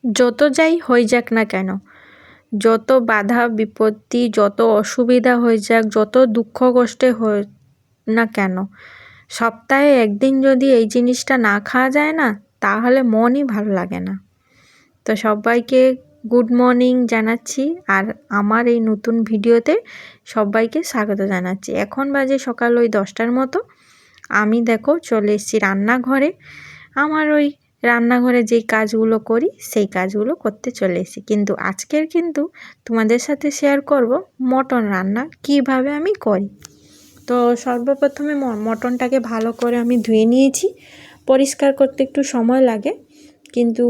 যত যাই হয়ে যাক না কেন, যত বাধা বিপত্তি, যত অসুবিধা হয়ে যাক, যত দুঃখ কষ্টে হোক না কেন, সপ্তাহে একদিন যদি এই জিনিসটা না খাওয়া যায় না, তাহলে মনই ভালো লাগে না। তো সবাইকে গুড মর্নিং জানাচ্ছি, আর আমার এই নতুন ভিডিওতে সবাইকে স্বাগত জানাচ্ছি। এখন বাজে সকাল ওই 10টার মতো। আমি দেখো চলে এসেছি রান্নাঘরে। আমার ওই রান্নাঘরে যেই কাজগুলো করি সেই কাজগুলো করতে চলে এসেছি। কিন্তু আজকের কিন্তু তোমাদের সাথে শেয়ার করব মটন রান্না কিভাবে আমি করি। তো সর্বপ্রথমে মটনটাকে ভালো করে আমি ধুয়ে নিয়েছি। পরিষ্কার করতে একটু সময় লাগে, কিন্তু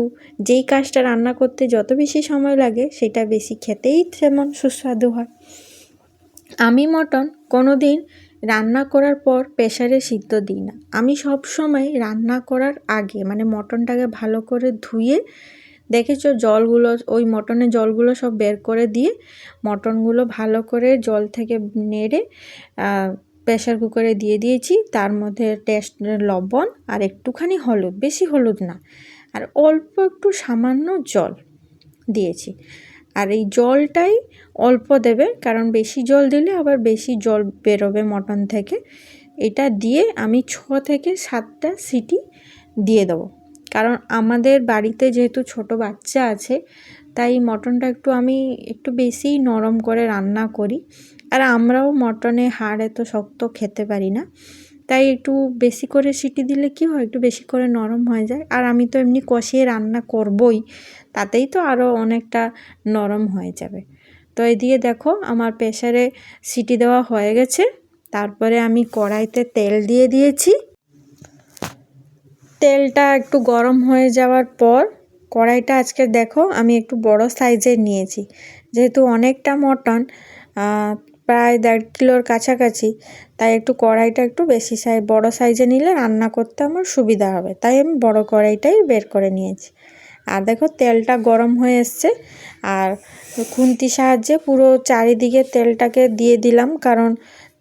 যেই কাজটা রান্না করতে যত বেশি সময় লাগে সেটা বেশি খেতেই তেমন সুস্বাদু হয়। আমি মটন কোনো দিন রান্না করার পর প্রেসারে সিদ্ধ দিই না। আমি সব সময় রান্না করার আগে মানে মটনটাকে ভালো করে ধুয়ে, দেখেছো জলগুলো, ওই মটনের জলগুলো সব বের করে দিয়ে মটনগুলো ভালো করে জল থেকে নেড়ে প্রেসার কুকারে দিয়ে দিয়েছি। তার মধ্যে টেস্ট লবণ আর একটুখানি হলুদ, বেশি হলুদ না, আর অল্প একটু সামান্য জল দিয়েছি। আর এই জলটাই অল্প দেবে, কারণ বেশি জল দিলে আবার বেশি জল বেরোবে মটন থেকে। এটা দিয়ে আমি 6 থেকে 7টা সিটি দিয়ে দেবো, কারণ আমাদের বাড়িতে যেহেতু ছোট বাচ্চা আছে, তাই মটনটা আমি একটু বেশিই নরম করে রান্না করি। আর আমরাও মটনে হাড় এত শক্ত খেতে পারি না, তাই একটু বেশি করে সিটি দিলে কি হয়, একটু বেশি করে নরম হয়ে যায়। আর আমি তো এমনি কষিয়ে রান্না করবই, তাতেই তো আরও অনেকটা নরম হয়ে যাবে। তো এদিকে দেখো আমার প্রেসারে সিটি দেওয়া হয়ে গেছে। তারপরে আমি কড়াইতে তেল দিয়ে দিয়েছি। তেলটা একটু গরম হয়ে যাওয়ার পর কড়াইটা আজকে দেখো আমি একটু বড় সাইজের নিয়েছি, যেহেতু অনেকটা মটন, প্রায় 1.5 কিলোর কাছাকাছি, তাই একটু কড়াইটা একটু বেশি বড় সাইজে নিলে রান্না করতে আমার সুবিধা হবে, তাই আমি বড় কড়াইটাই বের করে নিয়েছি। আর দেখো তেলটা গরম হয়ে এসছে, আর খুন্তির সাহায্যে পুরো চারিদিকে তেলটাকে দিয়ে দিলাম, কারণ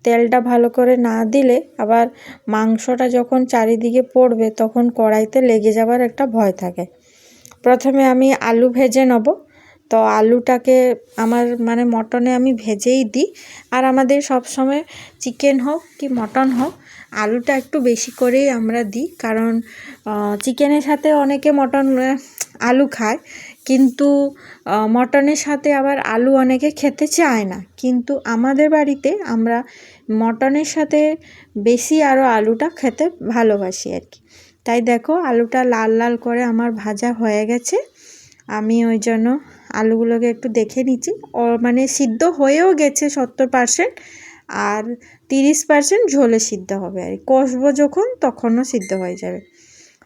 তেলটা ভালো করে না দিলে আবার মাংসটা যখন চারিদিকে পড়বে তখন কড়াইতে লেগে যাবার একটা ভয় থাকে। প্রথমে আমি আলু ভেজে নেব। তো আলুটাকে আমার মানে মটনে আমি ভেজেই দিই, আর আমাদের সব সময় চিকেন হোক কি মটন হোক আলুটা একটু বেশি করেই আমরা দিই, কারণ চিকেনের সাথে অনেকে মটন আলু খায়, কিন্তু মটনের সাথে আবার আলু অনেকে খেতে চায় না। কিন্তু আমাদের বাড়িতে আমরা মটনের সাথে বেশি আরও আলুটা খেতে ভালোবাসি আর কি। তাই দেখো আলুটা লাল লাল করে আমার ভাজা হয়ে গেছে। আমি ওই জন্য আলুগুলোকে একটু দেখে নিচ্ছি, মানে সিদ্ধ হয়েও গেছে 70%, আর 30% ঝোলে সিদ্ধ হবে, আর কষবো যখন তখনও সিদ্ধ হয়ে যাবে।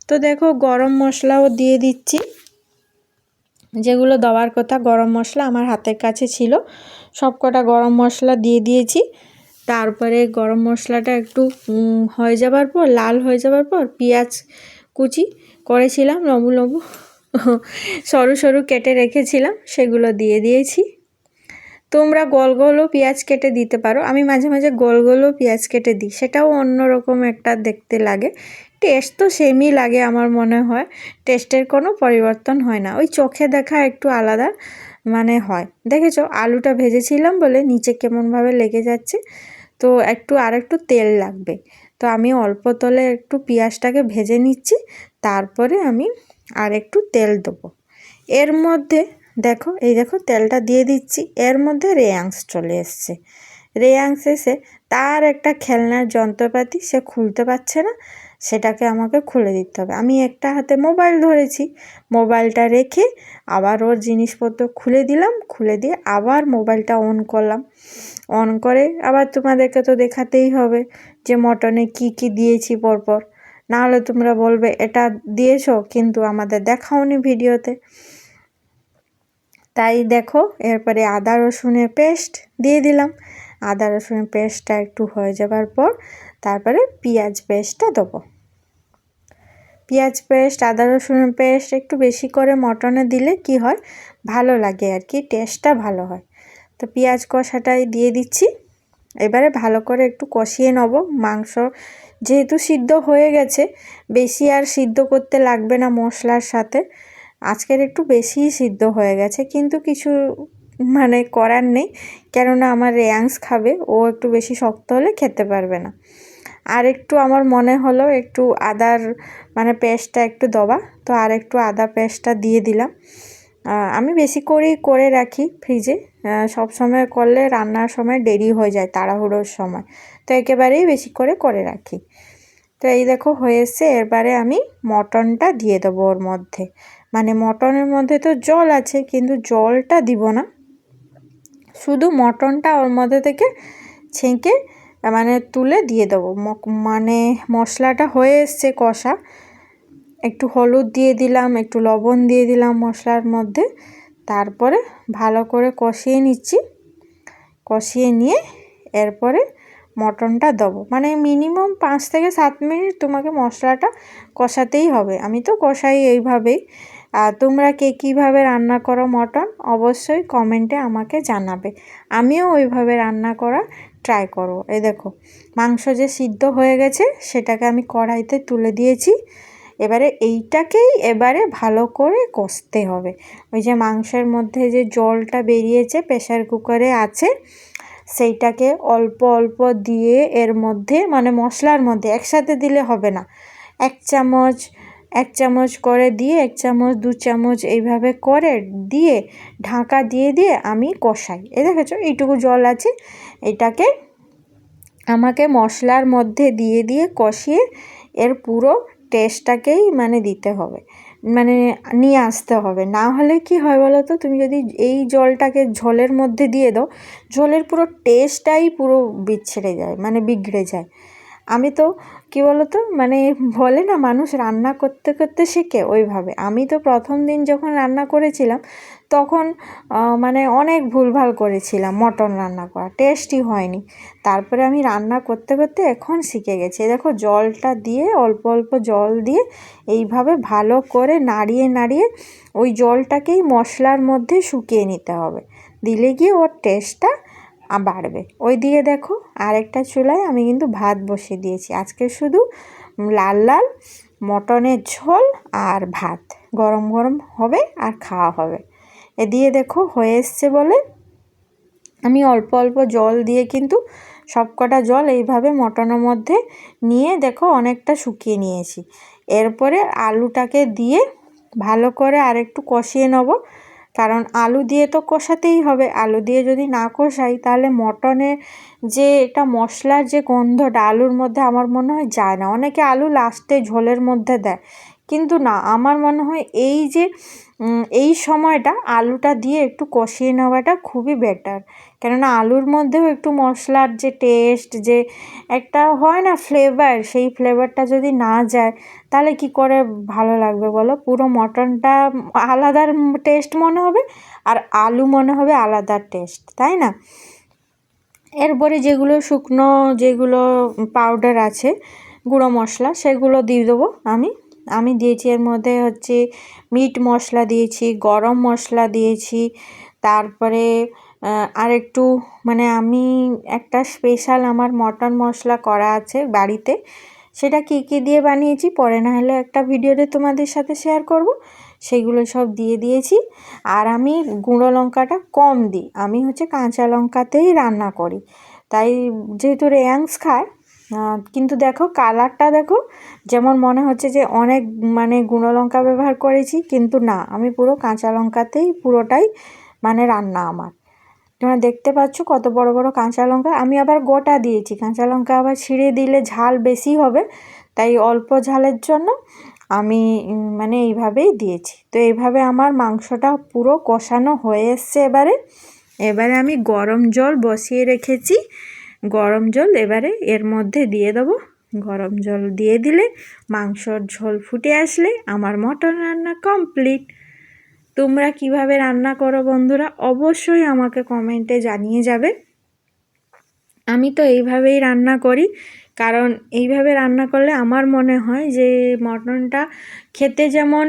তো দেখো গরম মশলাও দিয়ে দিচ্ছি, যেগুলো দেওয়ার কথা গরম মশলা আমার হাতের কাছে ছিল, সবকটা গরম মশলা দিয়ে দিয়েছি। তারপরে গরম মশলাটা একটু হয়ে যাবার পর, লাল হয়ে যাবার পর পেঁয়াজ কুচি করেছিলাম, লম্বু লম্বু সরু সরু কেটে রেখেছিলাম, সেগুলো দিয়ে দিয়েছি। তোমরা গোল গোলও পেঁয়াজ কেটে দিতে পারো, আমি মাঝে মাঝে গোল গোলও পেঁয়াজ কেটে দিই, সেটাও অন্যরকম একটা দেখতে লাগে। টেস্ট তো সেমই লাগে আমার মনে হয়, টেস্টের কোনো পরিবর্তন হয় না, ওই চোখে দেখা একটু আলাদা মানে হয়। দেখেছো আলুটা ভেজেছিলাম বলে নিচে কেমনভাবে লেগে যাচ্ছে, তো আর একটু তেল লাগবে। তো আমি অল্প তেলে একটু পেঁয়াজটাকে ভেজে নিচ্ছি, তারপরে আমি আর একটু তেল দেবো। এর মধ্যে দেখো দেখো তেলটা দিয়ে দিচ্ছি, এর মধ্যে রেয়াংস চলে এসছে। রেয়াংস এসে তার একটা খেলনার যন্ত্রপাতি সে খুলতে পারছে না, সেটাকে আমাকে খুলে দিতে হবে। আমি একটা হাতে মোবাইল ধরেছি, মোবাইলটা রেখে আবার ওর জিনিসপত্র খুলে দিলাম, খুলে দিয়ে আবার মোবাইলটা অন করলাম। অন করে আবার তোমাদেরকে তো দেখাতেই হবে যে মটনে কি কি দিয়েছি পরপর, নাহলে তোমরা বলবে এটা দিয়েছো কিন্তু আমাদের দেখাওনি ভিডিওতে। তাই দেখো এরপরে আদা রসুনের পেস্ট দিয়ে দিলাম। আদা রসুনের পেস্টটা একটু হয়ে যাবার পর তারপরে পেঁয়াজ পেস্টটা দেবো। পেঁয়াজ পেস্ট, আদা রসুনের পেস্ট একটু বেশি করে মটনে দিলে কি হয়, ভালো লাগে আর কি, টেস্টটা ভালো হয়। তো পেঁয়াজ কষাটাই দিয়ে দিচ্ছি। এবারে ভালো করে একটু কষিয়ে নেব। মাংস যেহেতু সিদ্ধ হয়ে গেছে, বেশি আর সিদ্ধ করতে লাগবে না মশলার সাথে, আজকের একটু বেশিই সিদ্ধ হয়ে গেছে, কিন্তু কিছু মানে করার নেই, কেননা আমার রেয়াংস খাবে, ও একটু বেশি শক্ত হলে খেতে পারবে না। আর একটু আমার মনে হলো একটু আদার মানে পেস্টটা একটু দেওয়া, তো আর একটু আদা পেস্টটা দিয়ে দিলাম। আমি বেশি করেই করে রাখি ফ্রিজে, সব সময় করলে রান্নার সময় দেরি হয়ে যায় তাড়াহুড়োর সময়, তো একেবারেই বেশি করে করে রাখি। তো এই দেখো হয়ে এসছে, এবারে আমি মটনটা দিয়ে দেবো ওর মধ্যে। মানে মটনের মধ্যে তো জল আছে, কিন্তু জলটা দিব না, শুধু মটনটা ওর মধ্যে থেকে ছেঁকে মানে তুলে দিয়ে দেবো। মানে মশলাটা হয়ে এসছে কষা, একটু হলুদ দিয়ে দিলাম, একটু লবণ দিয়ে দিলাম মশলার মধ্যে, তারপরে ভালো করে কষিয়ে নিচ্ছি। কষিয়ে নিয়ে এরপরে মটনটা দেবো, মানে মিনিমাম 5 থেকে 7 মিনিট তোমাকে মশলাটা কষাতেই হবে। আমি তো কষাই এইভাবেই। আর তোমরা কে কীভাবে রান্না করো মটন অবশ্যই কমেন্টে আমাকে জানাবে, আমিও ওইভাবে রান্না করা ট্রাই করব। এই দেখো মাংস যে সিদ্ধ হয়ে গেছে সেটাকে আমি কড়াইতে তুলে দিয়েছি। এবারে এইটাকেই এবারে ভালো করে কষতে হবে। ওই যে মাংসের মধ্যে যে জলটা বেরিয়েছে প্রেসার কুকারে আছে, সেইটাকে অল্প অল্প দিয়ে এর মধ্যে মানে মশলার মধ্যে একসাথে দিলে হবে না, এক চামচ করে দিয়ে 1 চামচ 2 চামচ এইভাবে করে দিয়ে ঢাকা দিয়ে দিয়ে আমি কষাই। এই দেখেছো এইটুকু জল আছে, এটাকে আমাকে মশলার মধ্যে দিয়ে দিয়ে কষিয়ে এর পুরো টেস্টটাকেই মানে দিতে হবে, মানে নিয়ে আসতে হবে। না হলে কি হয় বলো তো, তুমি যদি এই জলটাকে ঝোলের মধ্যে দিয়ে দাও, ঝোলের পুরো টেস্টটাই পুরো বিচ্ছিরে যায়, মানে বিগড়ে যায়। আমি তো কী বলো তো, মানে বলে না মানুষ রান্না করতে করতে শেখে, ওইভাবে আমি তো প্রথম দিন যখন রান্না করেছিলাম তখন মানে অনেক ভুলভাল করেছিলাম, মটন রান্না করা টেস্টই হয়নি। তারপরে আমি রান্না করতে করতে এখন শিখে গেছি। দেখো জলটা দিয়ে অল্প অল্প জল দিয়ে এইভাবে ভালো করে নাড়িয়ে নাড়িয়ে ওই জলটাকেই মশলার মধ্যে শুকিয়ে নিতে হবে, দিলে গিয়ে ওর টেস্টটা বাড়বে। ওই দিকে দেখো আরেকটা চুলায় আমি কিন্তু ভাত বসিয়ে দিয়েছি, আজকে শুধু লাল লাল মটনের ঝোল আর ভাত গরম গরম হবে আর খাওয়া হবে। এদিকে দেখো হয়ে এসছে বলে আমি অল্প অল্প জল দিয়ে কিন্তু সবকটা জল এইভাবে মটনের মধ্যে নিয়ে দেখো অনেকটা শুকিয়ে নিয়েছি। এরপরে আলুটাকে দিয়ে ভালো করে আরেকটু কষিয়ে নেব, কারণ আলু দিয়ে তো কষাতেই হবে। আলু দিয়ে যদি না কষাই তাহলে মটনের যে এটা মশলার যে গন্ধটা আলুর মধ্যে আমার মনে হয় যায় না। অনেকে আলু লাস্টে ঝোলের মধ্যে দেয়, কিন্তু না, আমার মনে হয় এই যে এই সময়টা আলুটা দিয়ে একটু কষিয়ে নেওয়াটা খুবই বেটার, কেননা আলুর মধ্যেও একটু মশলার যে টেস্ট, যে একটা হয় না ফ্লেভার, সেই ফ্লেভারটা যদি না যায় তাহলে কি করে ভালো লাগবে বলো। পুরো মটনটা আলাদা টেস্ট মনে হবে আর আলু মনে হবে আলাদা টেস্ট, তাই না? এরপরে যেগুলো শুকনো যেগুলো পাউডার আছে গুঁড়ো মশলা সেগুলো দিয়ে দেবো। আমি দিয়েছি এর মধ্যে হচ্ছে মিট মশলা দিয়েছি, গরম মশলা দিয়েছি, তারপরে আর একটু মানে আমি একটা স্পেশাল আমার মটন মশলা করা আছে বাড়িতে, সেটা কী কী দিয়ে বানিয়েছি পরে না হলে একটা ভিডিওতে তোমাদের সাথে শেয়ার করব, সেগুলো সব দিয়ে দিয়েছি। আর আমি গুঁড়ো লঙ্কাটা কম দিই, আমি হচ্ছে কাঁচা লঙ্কাতেই রান্না করি, তাই যেহেতু রেয়াংস খায়। কিন্তু দেখো কালারটা দেখো, যেমন মনে হচ্ছে যে অনেক মানে গুঁড়ো লঙ্কা ব্যবহার করেছি, কিন্তু না, আমি পুরো কাঁচা লঙ্কাতেই পুরোটাই মানে রান্না আমার। তোমরা দেখতে পাচ্ছ কত বড় বড় কাঁচা লঙ্কা, আমি আবার গোটা দিয়েছি। কাঁচা লঙ্কা আবার ছিঁড়ে দিলে ঝাল বেশি হবে, তাই অল্প ঝালের জন্য আমি মানে এইভাবেই দিয়েছি। তো এইভাবে আমার মাংসটা পুরো কষানো হয়ে এসছে। এবারে আমি গরম জল বসিয়ে রেখেছি, গরম জল এবারে এর মধ্যে দিয়ে দেবো। গরম জল দিয়ে দিলে মাংসর ঝোল ফুটে আসলে আমার মটন রান্না কমপ্লিট। তোমরা কিভাবে রান্না করো বন্ধুরা অবশ্যই আমাকে কমেন্টে জানিয়ে যাবে। আমি তো এইভাবেই রান্না করি, কারণ এইভাবে রান্না করলে আমার মনে হয় যে মটনটা খেতে যেমন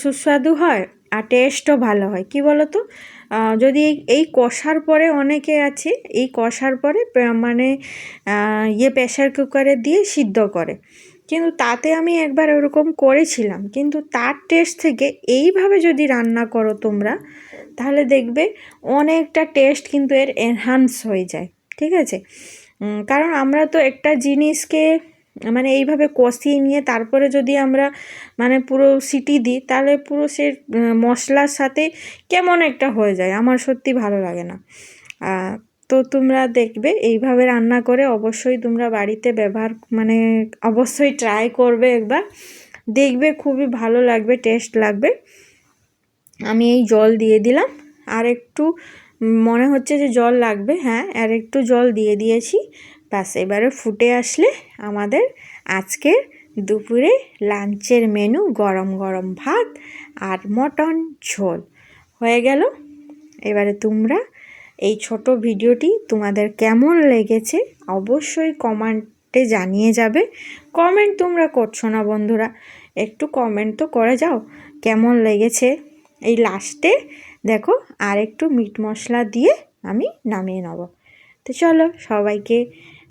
সুস্বাদু হয় আর টেস্টও ভালো হয়। কি বলো তো, যদি এই কষার পরে অনেকে আছে এই কষার পরে মানে প্রেসার কুকারে দিয়ে সিদ্ধ করে, কিন্তু তাতে আমি একবার ওরকম করেছিলাম, কিন্তু তার টেস্ট থেকে এইভাবে যদি রান্না করো তোমরা, তাহলে দেখবে অনেকটা টেস্ট কিন্তু এর এনহান্স হয়ে যায়। ঠিক আছে, কারণ আমরা তো একটা জিনিসকে মানে এইভাবে কষিয়ে নিয়ে তারপরে যদি আমরা মানে পুরো সিটি দিই, তাহলে পুরো সে মশলার সাথে কেমন একটা হয়ে যায়, আমার সত্যি ভালো লাগে না। তো তোমরা দেখবে এইভাবে রান্না করে অবশ্যই তোমরা বাড়িতে ব্যবহার মানে অবশ্যই ট্রাই করবে একবার, দেখবে খুবই ভালো লাগবে, টেস্ট লাগবে। আমি এই জল দিয়ে দিলাম, আর একটু মনে হচ্ছে যে জল লাগবে, হ্যাঁ আর একটু জল দিয়ে দিয়েছি। ব্যাস এবারে ফুটে আসলে আমাদের আজকের দুপুরে লাঞ্চের মেনু গরম গরম ভাত আর মটন ঝোল হয়ে গেল। এবারে তোমরা এই ছোট ভিডিওটি তোমাদের কেমন লেগেছে অবশ্যই কমেন্টে জানিয়ে যাবে। কমেন্ট তোমরা করছো না বন্ধুরা, একটু কমেন্ট তো করে যাও কেমন লেগেছে। এই লাস্টে দেখো আর একটু মিট মশলা দিয়ে আমি নামিয়ে নেব। তো চলো সবাইকে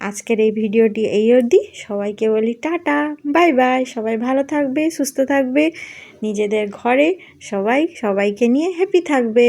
আজকের এই ভিডিওটি এই অবধি, সবাইকে বলি টাটা বাই বাই। সবাই ভালো থাকবে, সুস্থ থাকবে, নিজেদের ঘরে সবাই সবাইকে নিয়ে হ্যাপি থাকবে।